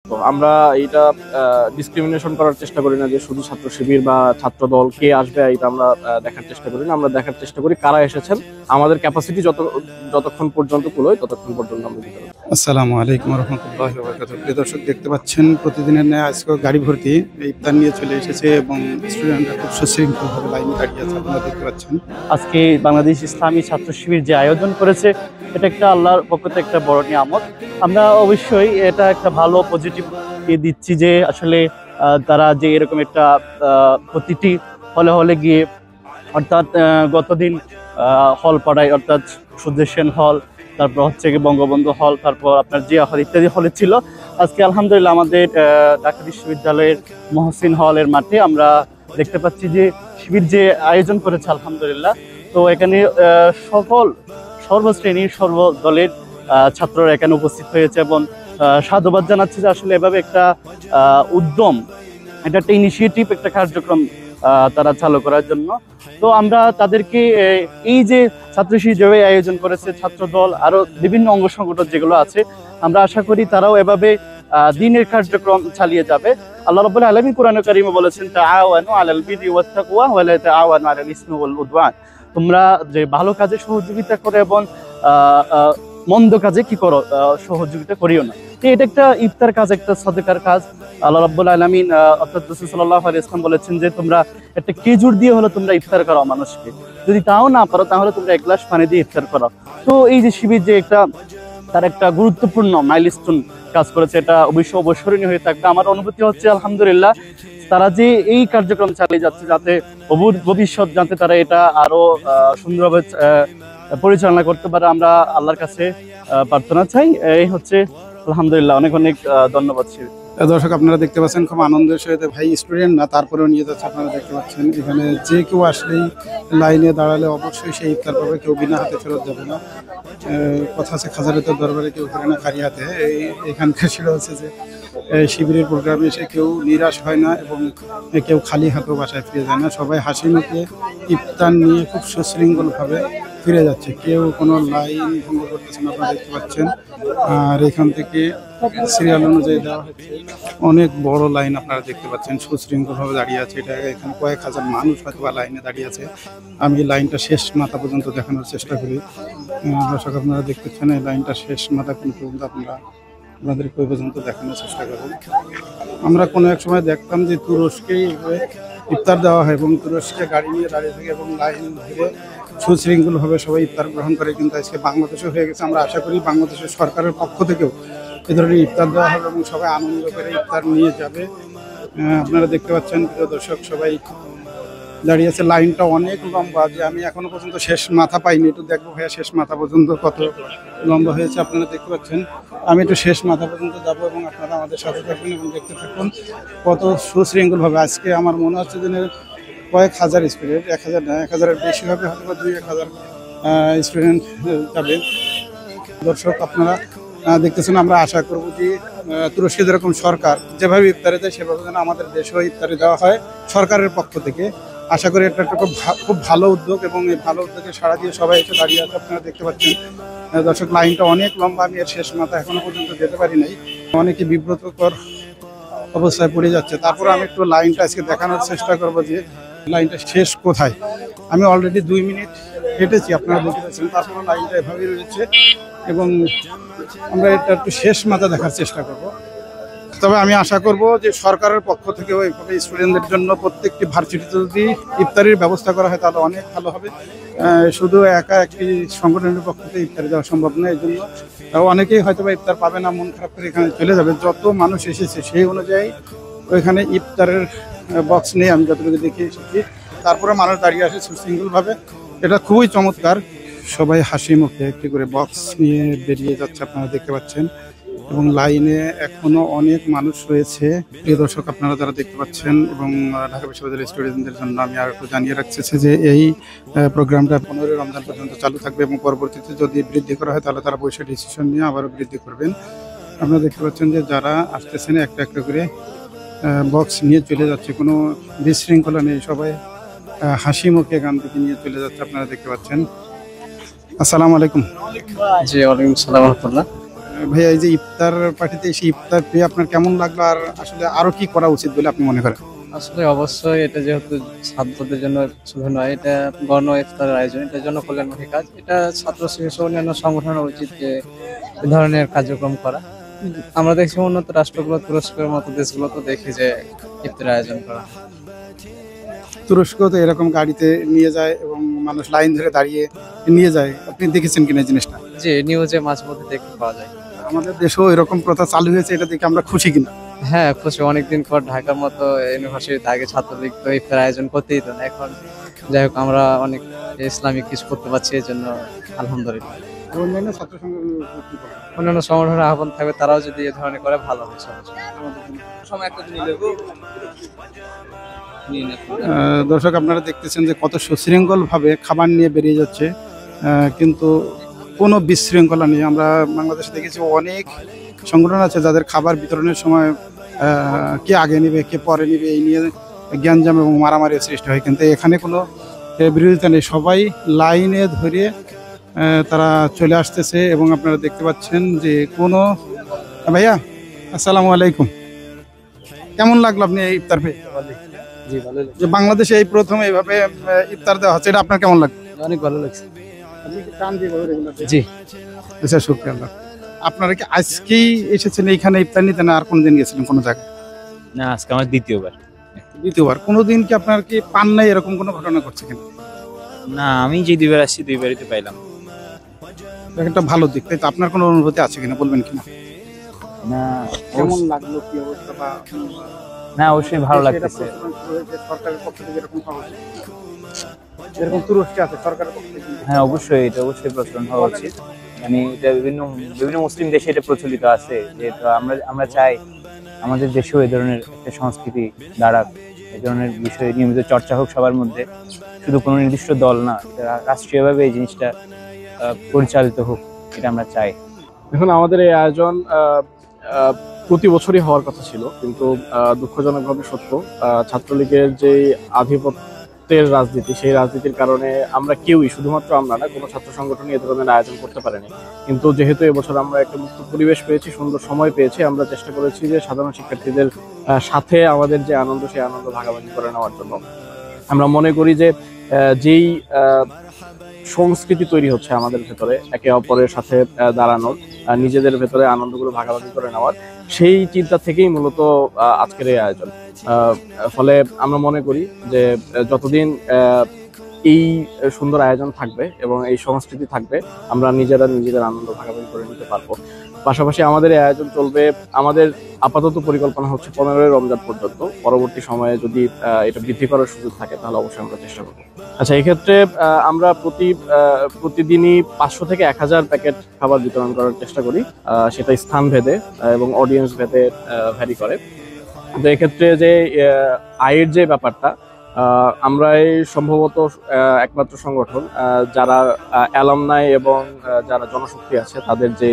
তো আমরা এটা ডিসক্রিমিনেশন করার চেষ্টা করি না যে শুধু ছাত্র শিবির বা ছাত্র দল কে আসবে, এটা আমরা দেখার চেষ্টা করি না। আমরা দেখার চেষ্টা করি কারা এসেছেন, আমাদের ক্যাপাসিটি যতক্ষণ পর্যন্ত কুলোয় ততক্ষণ পর্যন্ত আমরা দিতে পারি। আসসালামু আলাইকুম রহমতুল্লাহি ওয়া বারাকাতুহু। প্রিয় দর্শক, দেখতে পাচ্ছেন প্রতিদিনের ন্যায় আজকে গাড়ি ভর্তি ইফতার নিয়ে চলে এসেছে এবং স্টুডেন্টরা খুব সুশৃঙ্খলভাবে লাইনে দাঁড়িয়ে আছে, আপনারা দেখতে পাচ্ছেন। আজকে বাংলাদেশ ইসলামী ছাত্র শিবির যে আয়োজন করেছে, এটা একটা আল্লাহর পক্ষ থেকে একটা বড় নিয়ামত। আমরা অবশ্যই এটা একটা ভালো পজিটিভ দিচ্ছি যে আসলে তারা যে এরকম একটা প্রতিটি হলে হলে গিয়ে, অর্থাৎ গতদিন হল পাড়ায়, অর্থাৎ সুদেশ সেন হল, তারপর হচ্ছে বঙ্গবন্ধু হল, তারপর আপনার জিয়া হল ইত্যাদি হলে ছিল। আজকে আলহামদুলিল্লাহ আমাদের ঢাকা বিশ্ববিদ্যালয়ের মহসিন হলের মাঠে আমরা দেখতে পাচ্ছি যে শিবির যে আয়োজন করেছে আলহামদুলিল্লাহ। তো এখানে সকল সর্বশ্রেণীর সর্বদলের ছাত্ররা এখানে উপস্থিত হয়েছে এবং সাধুবাদ জানাচ্ছি যে আসলে এভাবে একটা উদ্যম, এটা একটা ইনিশিয়েটিভ, একটা কার্যক্রম তারা চালু করার জন্য। তো আমরা তাদেরকে এই যে ছাত্র শিবির যেভাবে আয়োজন করেছে, ছাত্র দল আরো বিভিন্ন অঙ্গ সংগঠন যেগুলো আছে, আমরা আশা করি তারাও এভাবে দ্বীনের কার্যক্রম চালিয়ে যাবে। আল্লাহ রাব্বুল আলামিন কোরআনে কারিমে বলেছেন, তাআওয়ানু আলাল বিররি ওয়াত তাকওয়া ওয়া লা তাআওয়ানু আলাল ইসমি ওয়াল উদওয়ান। তোমরা যে ভালো কাজে সহযোগিতা করো এবং মন্দ কাজে কি করো, সহযোগিতা করিও না। এটা একটা ইফতার কাজ, একটা সাদকার কাজ। আল্লাহ রাব্বুল আলামিন অর্থাৎ রাসূল সাল্লাল্লাহু আলাইহি ওয়াসাল্লাম বলেছেন যে তোমরা একটা খেজুর দিয়ে হলো তোমরা ইফতার করো মানুষকে, যদি তাও না পারো তাহলে তোমরা এক গ্লাস পানি দিয়ে ইফতার করো। তো এই যে শিবির যে একটা তার একটা গুরুত্বপূর্ণ মাইলস্টোন কাজ করেছে, এটা অবশ্যই অবসরণীয় হয়ে থাকবে। আমার অনুভূতি হচ্ছে আলহামদুলিল্লাহ তারা যে এই কার্যক্রম চালিয়ে যাচ্ছে, যাতে ভবিষ্যৎ যাতে তারা এটা আরো সুন্দরভাবে পরিচালনা করতে পারে, আমরা আল্লাহর কাছে প্রার্থনা চাই। এই হচ্ছে আলহামদুলিল্লাহ, অনেক অনেক ধন্যবাদ। দর্শক, আপনারা দেখতে পাচ্ছেন খুব আনন্দের সহিত, ভাই স্টুডেন্ট না তারপরেও নিয়ে যাচ্ছে। আপনারা দেখতে পাচ্ছেন এখানে যে কেউ আসলেই লাইনে দাঁড়ালে অবশ্যই সেই ইফতার পাবে, কেউ বিনা হাতে ফেরত যাবে না। কথা আছে খাজারে তো দরবারে কেউ করে না খালি হাতে। এখানকার সেটা হচ্ছে যে শিবিরের প্রোগ্রামে এসে কেউ নিরাশ হয় না এবং কেউ খালি হাতেও বাসায় ফিরে যায় না। সবাই হাসি মুখে ইফতার নিয়ে খুব সুশৃঙ্খলভাবে ফিরে যাচ্ছে, কেউ কোনো লাইন ভঙ্গ করতেছে না, আপনারা দেখতে পাচ্ছেন। আর এখান থেকে সিরিয়াল অনুযায়ী দেওয়া হচ্ছে, অনেক বড় লাইন আপনারা দেখতে পাচ্ছেন, সুশৃঙ্খলভাবে দাঁড়িয়ে আছে। এটা এখানে কয়েক হাজার মানুষ হয়তো বা লাইনে দাঁড়িয়ে আছে। আমি লাইনটা শেষ মাথা পর্যন্ত দেখানোর চেষ্টা করি। দর্শক, আপনারা দেখতেছেন এই লাইনটা শেষ মাথা পর্যন্ত আপনাদেরকে ওই পর্যন্ত দেখানোর চেষ্টা করব। আমরা কোনো এক সময় দেখতাম যে তুরস্কেই ইফতার দেওয়া হয় এবং তুরস্কে গাড়ি নিয়ে দাঁড়িয়ে থাকে এবং লাইন ধরে সুশৃঙ্খলভাবে সবাই ইফতার গ্রহণ করে, কিন্তু আজকে বাংলাদেশে হয়ে গেছে। আমরা আশা করি বাংলাদেশের সরকারের পক্ষ থেকেও এ ধরনের ইফতার দেওয়া হবে এবং সবাই আনন্দ করে ইফতার নিয়ে যাবে। আপনারা দেখতে পাচ্ছেন প্রিয় দর্শক, সবাই দাঁড়িয়ে আছে। লাইনটা অনেক লম্বা, যে আমি এখনো পর্যন্ত শেষ মাথা পাইনি। একটু দেখবো ভাইয়া শেষ মাথা পর্যন্ত কত লম্বা হয়েছে। আপনারা দেখতে পাচ্ছেন, আমি একটু শেষ মাথা পর্যন্ত যাবো এবং আপনারা আমাদের সাথে থাকবেন এবং দেখতে থাকুন কত সুশৃঙ্খলভাবে। আজকে আমার মনে হচ্ছে যে কয়েক হাজার স্টুডেন্ট, 1000 না, 1000-এর বেশি হবে, হয়তো 2-1000 স্টুডেন্ট যাবে। দর্শক, আপনারা দেখতেছেন, আমরা আশা করব যে তুরস্কে যেরকম সরকার যেভাবে ইফতারে দেয় সেভাবে যেন আমাদের দেশেও ইফতারি দেওয়া হয় সরকারের পক্ষ থেকে। আশা করি এটা একটা খুব ভালো উদ্যোগ এবং এই ভালো উদ্যোগে সাড়া দিয়ে সবাই এসে দাঁড়িয়ে আছে। আপনারা দেখতে পাচ্ছেন দর্শক, লাইনটা অনেক লম্বা, আমি এর শেষ মাথা এখনো পর্যন্ত যেতে পারি নাই। অনেকে বিব্রতকর অবস্থায় পড়ে যাচ্ছে। তারপর আমি একটু লাইনটা আজকে দেখানোর চেষ্টা করব যে লাইনটা শেষ কোথায়। আমি অলরেডি 2 মিনিট হেঁটেছি, আপনারা দেখতে পাচ্ছেন। তারপর লাইনটা এভাবেই রয়েছে এবং আমরা এটা একটু শেষ মাথা দেখার চেষ্টা করব। তবে আমি আশা করব যে সরকারের পক্ষ থেকে ওইভাবে স্টুডেন্টদের জন্য প্রত্যেকটি ভার্সিটিতে যদি ইফতারির ব্যবস্থা করা হয় তাহলে অনেক ভালো হবে। শুধু একা একটি সংগঠনের পক্ষ থেকে ইফতারি দেওয়া সম্ভব নয়, এই জন্য অনেকেই হয়তো বা ইফতার পাবে না, মন খারাপ করে এখানে চলে যাবে। যত মানুষ এসেছে সেই অনুযায়ী ওইখানে ইফতারের বক্স নেই, আমি যতটুকু দেখে এসেছি। তারপরে মানুষ দাঁড়িয়ে আসে সুশৃঙ্খলভাবে, এটা খুবই চমৎকার। সবাই হাসি মুখে একটি করে বক্স নিয়ে বেরিয়ে যাচ্ছে, আপনারা দেখতে পাচ্ছেন। এবং লাইনে এখনো অনেক মানুষ রয়েছে। প্রিয় দর্শক, আপনারা যারা দেখতে পাচ্ছেন, এবং ঢাকা বিশ্ববিদ্যালয়ের স্টুডেন্টদের জন্য আমি আর একটু জানিয়ে রাখছি যে এই প্রোগ্রামটা 15 রমজান পর্যন্ত চালু থাকবে এবং পরবর্তীতে যদি বৃদ্ধি করা হয় তাহলে তারা বসে ডিসিশন নিয়ে আবারও বৃদ্ধি করবেন। আপনারা দেখতে পাচ্ছেন যে যারা আসতেছেন একটা একটা করে বক্স নিয়ে চলে যাচ্ছে, কোনো বিশৃঙ্খলা নেই, সবাই হাসি মুখে গান থেকে নিয়ে চলে যাচ্ছে, আপনারা দেখতে পাচ্ছেন। আসসালামু আলাইকুম। জি, ওয়ালাইকুম আসসালাম রাহমাতুল্লাহ। ভাইয়া এই যে ইফতার পার্টিতে এসে ইফতার পেয়ে আপনার কেমন লাগলো, আর আসলে আরো কি করা উচিত বলে আপনি মনে করেন? আসলে অবশ্যই এটা যেহেতু ছাত্রদের জন্য শুধু নয়, এটা গণ ইফতারের আয়োজন, এটার জন্য কল্যাণমুখী কাজ। এটা ছাত্র শিশু অন্যান্য সংগঠনের উচিত যে এ ধরনের কার্যক্রম করা। আমরা দেখছি উন্নত রাষ্ট্রগুলো, তুরস্কের মতো দেশগুলো তো দেখি যে ইফতারের আয়োজন করা। তুরস্ক তো এরকম গাড়িতে নিয়ে যায় এবং মানুষ লাইন ধরে দাঁড়িয়ে নিয়ে যায়, আপনি দেখেছেন কিনা এই জিনিসটা? যে নিউজে মাঝে মধ্যে দেখতে পাওয়া যায়। আমাদের দেশেও এরকম প্রথা চালু হয়েছে, এটা দেখে আমরা খুশি কিনা? হ্যাঁ খুশি, অনেকদিন পর ঢাকার মতো ইউনিভার্সিটিতে আগে ছাত্রলীগ তো ইফতার আয়োজন করতেই তো না, এখন যাই হোক আমরা অনেক ইসলামিক কিছু করতে পারছি, এই জন্য আলহামদুলিল্লাহ। অন্যান্য ছাত্র সংগঠন অন্যান্য সংগঠনের আহ্বান থাকবে, তারাও যদি এ ধরনের করে ভালো হয়। সময় একটা দিন দর্শক আপনারা দেখতেছেন যে কত সুশৃঙ্খল ভাবে খাবার নিয়ে বেরিয়ে যাচ্ছে, কিন্তু কোনো বিশৃঙ্খলা নেই। আমরা বাংলাদেশে দেখেছি অনেক সংগঠন আছে যাদের খাবার বিতরণের সময় কে আগে নিবে কে পরে নিবে এই নিয়ে গ্যাঞ্জাম এবং মারামারির সৃষ্টি হয়, কিন্তু এখানে কোনো বিরোধিতা নেই। সবাই লাইনে ধরে তারা চলে আসতেছে এবং আপনারা দেখতে পাচ্ছেন যে কোনো ভাইয়া আসসালামু আলাইকুম, কেমন লাগলো আপনি এই ইফতার পেয়ে? জি ভালো যে বাংলাদেশে এই প্রথম এইভাবে ইফতার দেওয়া হচ্ছে, এটা আপনার কেমন লাগলো? অনেক ভালো লাগছে। জি আচ্ছা, শুকরিয়া আল্লাহ। আপনারা কি আজকেই এসেছেন এইখানে ইফতার নিতে, না আর কোনদিন গেছিলেন কোনো জায়গায়? না, আজকে আমার দ্বিতীয়বার। দ্বিতীয়বার। কোনোদিন কি আপনার কি পান নাই, এরকম কোনো ঘটনা ঘটছে কিনা? না, আমি যে দুইবার আসছি দুইবারই তো পাইলাম। একটা ভালো দিক, তাই তো? আপনার কোনো অনুভূতি আছে কিনা, বলবেন কিনা? না, কেমন লাগলো, কি অবস্থা? বা না অবশ্যই ভালো লাগতেছে। সরকারের পক্ষ থেকে এরকম হওয়া উচিত, যেরকম তুরস্কে আছে সরকারের পক্ষ থেকে। হ্যাঁ অবশ্যই, এটা অবশ্যই প্রচলন হওয়া উচিত। মানে এটা বিভিন্ন বিভিন্ন মুসলিম দেশে এটা প্রচলিত আছে, যেহেতু আমরা চাই আমাদের দেশেও এই ধরনের একটা সংস্কৃতি দাঁড়াক, এই ধরনের বিষয়ে নিয়মিত চর্চা হোক সবার মধ্যে, শুধু কোনো নির্দিষ্ট দল না, রাষ্ট্রীয়ভাবে এই জিনিসটা পরিচালিত হোক, এটা আমরা চাই। এখন আমাদের এই আয়োজন প্রতি বছরই হওয়ার কথা ছিল, কিন্তু দুঃখজনকভাবে সত্য ছাত্রলীগের যে আধিপত্যের রাজনীতি, সেই রাজনীতির কারণে আমরা কেউই, শুধুমাত্র আমরা না, কোনো ছাত্র সংগঠনই এ ধরনের আয়োজন করতে পারেনি। কিন্তু যেহেতু এবছর আমরা একটা মুক্ত পরিবেশ পেয়েছি, সুন্দর সময় পেয়েছি, আমরা চেষ্টা করেছি যে সাধারণ শিক্ষার্থীদের সাথে আমাদের যে আনন্দ, সেই আনন্দ ভাগাভাগি করে নেওয়ার জন্য। আমরা মনে করি যে যেই সংস্কৃতি তৈরি হচ্ছে আমাদের ভেতরে, একে অপরের সাথে দাঁড়ানোর, নিজেদের ভেতরে আনন্দগুলো ভাগাভাগি করে নেওয়ার, সেই চিন্তা থেকেই মূলত আজকের এই আয়োজন। ফলে আমরা মনে করি যে যতদিন এই সুন্দর আয়োজন থাকবে এবং এই সংস্কৃতি থাকবে, আমরা নিজেদের আনন্দ ভাগাভাগি করে নিতে পারবো। পাশাপাশি আমাদের এই আয়োজন চলবে, আমাদের আপাতত পরিকল্পনা হচ্ছে 15ই রমজান পর্যন্ত। পরবর্তী সময়ে যদি এটা বৃদ্ধি করার সুযোগ থাকে তাহলে অবশ্যই আমরা চেষ্টা করবো। আচ্ছা, এই ক্ষেত্রে আমরা প্রতিদিনই 500 থেকে 1000 প্যাকেট খাবার বিতরণ করার চেষ্টা করি। সেটা স্থান ভেদে এবং অডিয়েন্স ভেদে ভ্যারি করে। তো এক্ষেত্রে যে আয়ের যে ব্যাপারটা, আমরা এই সম্ভবত একমাত্র সংগঠন যারা অ্যালামনাই এবং যারা জনশক্তি আছে তাদের যে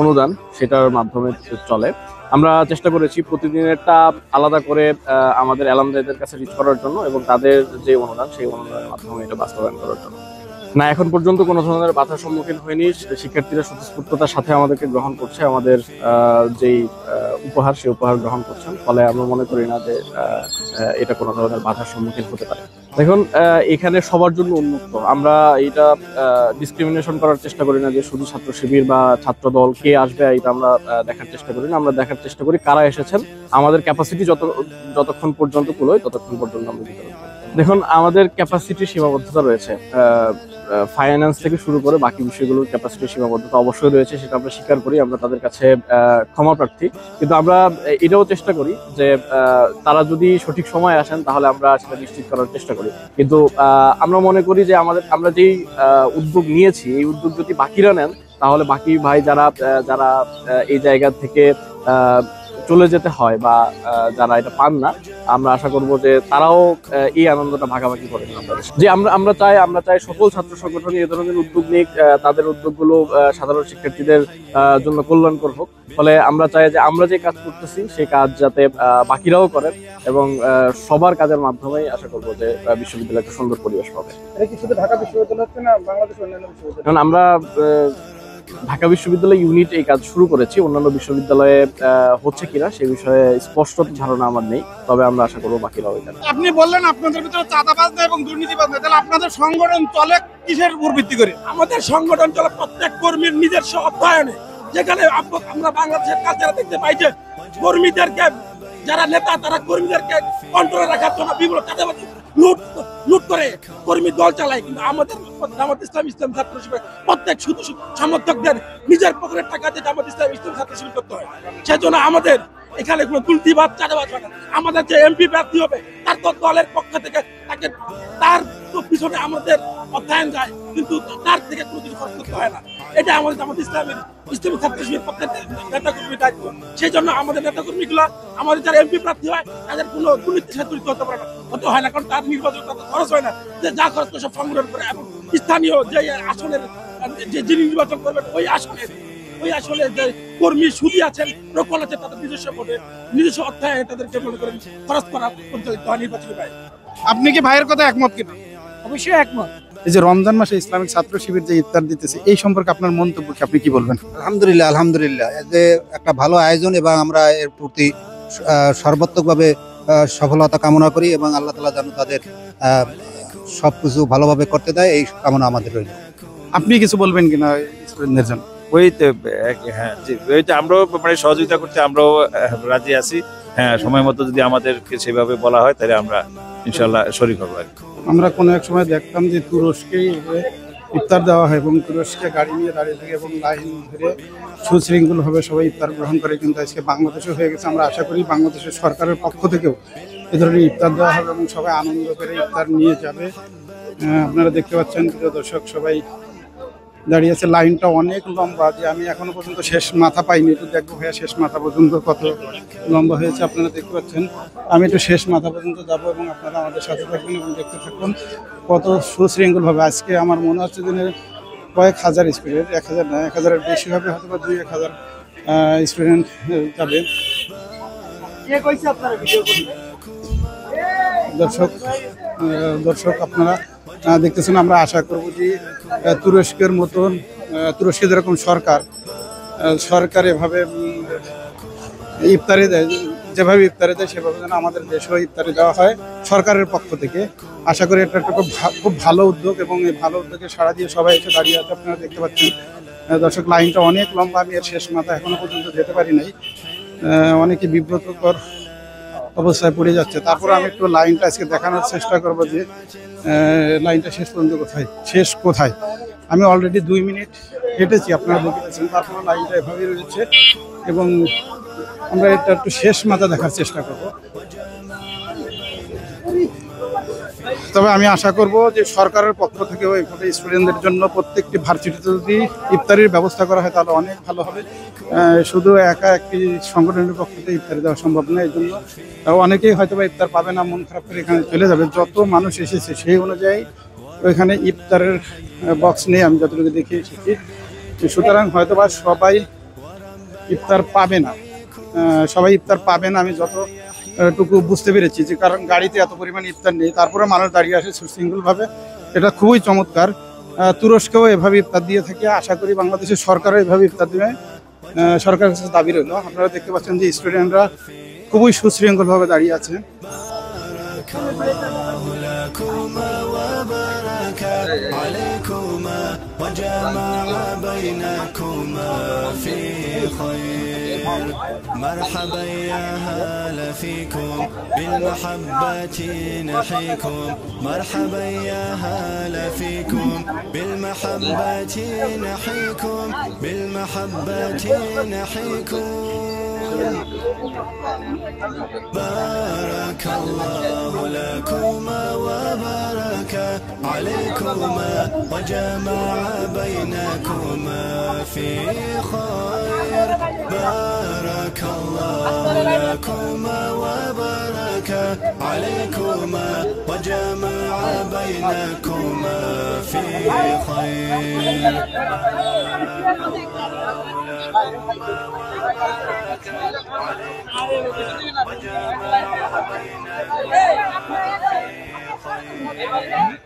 অনুদান, সেটার মাধ্যমে চলে। আমরা চেষ্টা করেছি প্রতিদিনেরটা আলাদা করে আমাদের অ্যালামনাইদের কাছে রিচ করার জন্য, এবং তাদের যে অনুদান, সেই অনুদানের মাধ্যমে এটা বাস্তবায়ন করার জন্য। না, এখন পর্যন্ত কোনো ধরনের বাধার সম্মুখীন হয়নি। শিক্ষার্থীরা স্বতঃস্ফূর্ততার সাথে আমাদেরকে গ্রহণ করছে, আমাদের যেই উপহার, সেই উপহার গ্রহণ করছেন। ফলে আমরা মনে করি না যে এটা কোনো ধরনের বাধার সম্মুখীন হতে পারে। দেখুন, এখানে সবার জন্য উন্মুক্ত। আমরা এটা ডিসক্রিমিনেশন করার চেষ্টা করি না যে শুধু ছাত্র শিবির বা ছাত্র দল কে আসবে, এটা আমরা দেখার চেষ্টা করি না। আমরা দেখার চেষ্টা করি কারা এসেছেন। আমাদের ক্যাপাসিটি যতক্ষণ পর্যন্ত কুলোয় ততক্ষণ পর্যন্ত আমরা বিতরণ করি। দেখুন, আমাদের ক্যাপাসিটির সীমাবদ্ধতা রয়েছে, ফাইন্যান্স থেকে শুরু করে বাকি বিষয়গুলোর ক্যাপাসিটির সীমাবদ্ধতা অবশ্যই রয়েছে, সেটা আমরা স্বীকার করি। আমরা তাদের কাছে ক্ষমা প্রার্থী, কিন্তু আমরা এটাও চেষ্টা করি যে তারা যদি সঠিক সময় আসেন তাহলে আমরা সেটা নিশ্চিত করার চেষ্টা করি। কিন্তু আমরা মনে করি যে আমরা যেই উদ্যোগ নিয়েছি, এই উদ্যোগ যদি বাকিরা নেন তাহলে বাকি ভাই যারা এই জায়গা থেকে চলে যেতে হয় বা যারা এটা পান না, আমরা আশা করব যে তারাও এই আনন্দটা ভাগাভাগি করে আমাদের। যে আমরা চাই সকল ছাত্র সংগঠন এই ধরনের উদ্যোগ নিক, তাদের উদ্যোগগুলো সাধারণ শিক্ষার্থীদের জন্য কল্যাণকর হোক। ফলে আমরা চাই যে আমরা যে কাজ করতেছি সেই কাজ যাতে বাকিরাও করেন, এবং সবার কাজের মাধ্যমেই আশা করব যে বিশ্ববিদ্যালয় একটা সুন্দর পরিবেশ পাবে। এটা কি শুধু ঢাকা বিশ্ববিদ্যালয় হচ্ছে না, বাংলাদেশ অন্যান্য বিশ্ববিদ্যালয়? কারণ আমরা ঢাকা বিশ্ববিদ্যালয় ইউনিট এই কাজ শুরু করেছি, অন্যান্য বিশ্ববিদ্যালয়ে হচ্ছে কিনা সে বিষয়ে স্পষ্ট ধারণা আমার নেই, তবে আমরা আশা করবো বাকিরাও এটা। আপনি বললেন আপনাদের ভিতরে চাঁদাবাজ নেই এবং দুর্নীতিবাজ নেই, তাহলে আপনাদের সংগঠন চলে কিসের উপর ভিত্তি করে? আমাদের সংগঠন চলে প্রত্যেক কর্মীর নিজস্ব অধ্যয়নে, যেখানে আমরা বাংলাদেশের কালচারে দেখতে পাই যে কর্মীদেরকে যারা নেতা তারা কর্মীদেরকে কন্ট্রোলে রাখার জন্য বিভিন্ন চাঁদাবাজি লুট করে কর্মী দল চালায়, কিন্তু আমাদের জামাত ইসলাম ছাত্র শিবির প্রত্যেক শুধু সমর্থকদের নিজের পকেটের টাকা দিয়ে জামাত ইসলাম ছাত্র শিবির করতে হয়। সেজন্য আমাদের এখানে কোনো দুর্নীতিবাদ চাঁদাবাজ হয় না। আমাদের যে এমপি প্রার্থী হবে তার তো দলের পক্ষ থেকে তাকে তার তো পিছনে আমাদের অধ্যয়ন যায়, কিন্তু তার থেকে কোনো কিছু খরচ করতে হয় না। এটা আমাদের জামাত ইসলামী ছাত্র শিবির পক্ষের নেতা কর্মীর দায়িত্ব। সেই জন্য আমাদের নেতা কর্মীগুলো আমাদের যারা এমপি প্রার্থী হয় তাদের কোনো দুর্নীতির সাথে জড়িত হতে হয় না, কারণ তার নির্বাচন তাদের খরচ হয় না, যে যা খরচ করে সব সংগ্রহ করে এবং স্থানীয় যে আসনের যিনি নির্বাচন করবেন ওই আসলে যে কর্মী সুদী আছেন, প্রকল আছে, তাদের নিজস্ব ভোটে নিজস্ব অর্থায়নে তাদেরকে মনে করেন খরচ করা পরিচালিত হয় নির্বাচনী ব্যয়। আপনি কি ভাইয়ের কথা একমত কিনা? অবশ্যই একমত। এই যে রমজান মাসে ইসলামিক ছাত্র শিবির যে ইফতার দিতেছে, এই সম্পর্কে আপনার মন্তব্য কি, আপনি কি বলবেন? আলহামদুলিল্লাহ যে একটা ভালো আয়োজন, এবং আমরা এর প্রতি সর্বাত্মকভাবে সফলতা কামনা করি এবং আল্লাহ তাআলা যেন তাদের সবকিছু ভালোভাবে করতে দেয়, এই কামনা আমাদের রইল। আপনি কিছু বলবেন কিনা স্টুডেন্টদের জন্য? ওই তো হ্যাঁ জি, ওই তো আমরাও মানে সহযোগিতা করতে আমরাও রাজি আছি। হ্যাঁ, সময় মতো যদি আমাদেরকে সেভাবে বলা হয় তাহলে আমরা ইনশাল্লাহ শরীক হবো আর কি। আমরা কোনো এক সময় দেখতাম যে তুরস্কেই ইফতার দেওয়া হয় এবং তুরস্কে গাড়ি নিয়ে দাঁড়িয়ে থাকে এবং লাইন ধরে সুশৃঙ্খলভাবে সবাই ইফতার গ্রহণ করে, কিন্তু আজকে বাংলাদেশে হয়ে গেছে। আমরা আশা করি বাংলাদেশের সরকারের পক্ষ থেকেও এ ধরনের ইফতার দেওয়া হবে এবং সবাই আনন্দ করে ইফতার নিয়ে যাবে। আপনারা দেখতে পাচ্ছেন প্রিয় দর্শক, সবাই দাঁড়িয়ে আছে, লাইনটা অনেক লম্বা, যে আমি এখনো পর্যন্ত শেষ মাথা পাইনি। একটু দেখবো ভাইয়া শেষ মাথা পর্যন্ত কত লম্বা হয়েছে। আপনারা দেখতে পাচ্ছেন, আমি একটু শেষ মাথা পর্যন্ত যাবো এবং আপনারা আমাদের সাথে থাকবেন এবং দেখতে থাকুন কত সুশৃঙ্খলভাবে। আজকে আমার মনে হচ্ছে যে কয়েক হাজার স্টুডেন্ট, 1000 না 1000-এর বেশি হবে, হয়তো বা 2-1000 স্টুডেন্ট যাবে। দর্শক আপনারা দেখতেছেন, আমরা আশা করব যে তুরস্কের মতন, তুরস্কে যেরকম সরকার এভাবে ইফতারি দেয়, যেভাবে ইফতারি দেয় সেভাবে যেন আমাদের দেশেও ইফতারি দেওয়া হয় সরকারের পক্ষ থেকে। আশা করি এটা একটা খুব ভালো উদ্যোগ এবং এই ভালো উদ্যোগে সাড়া দিয়ে সবাই এসে দাঁড়িয়ে আছে। আপনারা দেখতে পাচ্ছেন দর্শক, লাইনটা অনেক লম্বা, আমি এর শেষ মাথা এখনো পর্যন্ত যেতে পারি নাই। অনেকে বিব্রতকর অবস্থায় পড়ে যাচ্ছে। তারপর আমি একটু লাইনটা আজকে দেখানোর চেষ্টা করবো যে লাইনটা শেষ পর্যন্ত শেষ কোথায়। আমি অলরেডি 2 মিনিট হেঁটেছি, আপনারা দেখতে পাচ্ছেন, তারপরে লাইনটা এভাবেই রয়েছে এবং আমরা এটা একটু শেষ মাথা দেখার চেষ্টা করব। তবে আমি আশা করব যে সরকারের পক্ষ থেকে এইভাবে স্টুডেন্টদের জন্য প্রত্যেকটি ভার্সিটিতে যদি ইফতারির ব্যবস্থা করা হয় তাহলে অনেক ভালো হবে। শুধু একা একটি সংগঠনের পক্ষ থেকে ইফতারি দেওয়া সম্ভব না, এই জন্য অনেকেই হয়তো বা ইফতার পাবে না, মন খারাপ করে এখানে চলে যাবে। যত মানুষ এসেছে সেই অনুযায়ী ওইখানে ইফতারের বক্স নেই, আমি যতটুকু দেখে এসেছি। সুতরাং হয়তো বা সবাই ইফতার পাবে না, আমি যতটুকু বুঝতে পেরেছি, যে কারণ গাড়িতে এত পরিমাণ ইফতার নেই, তারপরে মানুষ দাঁড়িয়ে আসে সুশৃঙ্খলভাবে। এটা খুবই চমৎকার। তুরস্কেও এভাবে ইফতার দিয়ে থাকে, আশা করি বাংলাদেশের সরকারও এভাবে ইফতার দেবে, সরকারের কাছে দাবি রইল। আপনারা দেখতে পাচ্ছেন যে স্টুডেন্টরা খুবই সুশৃঙ্খলভাবে দাঁড়িয়ে আছে। مرحبا يا هلا فيكم بالمحبة نحييكم مرحبا يا هلا فيكم بالمحبة نحييكم بالمحبة نحييكم بارك الله لكما وبارك عليكما وجمع بينكما في خير بارك الله لكما وبارك عليكما وجمع بينكما في خير وجمع بينكما في خير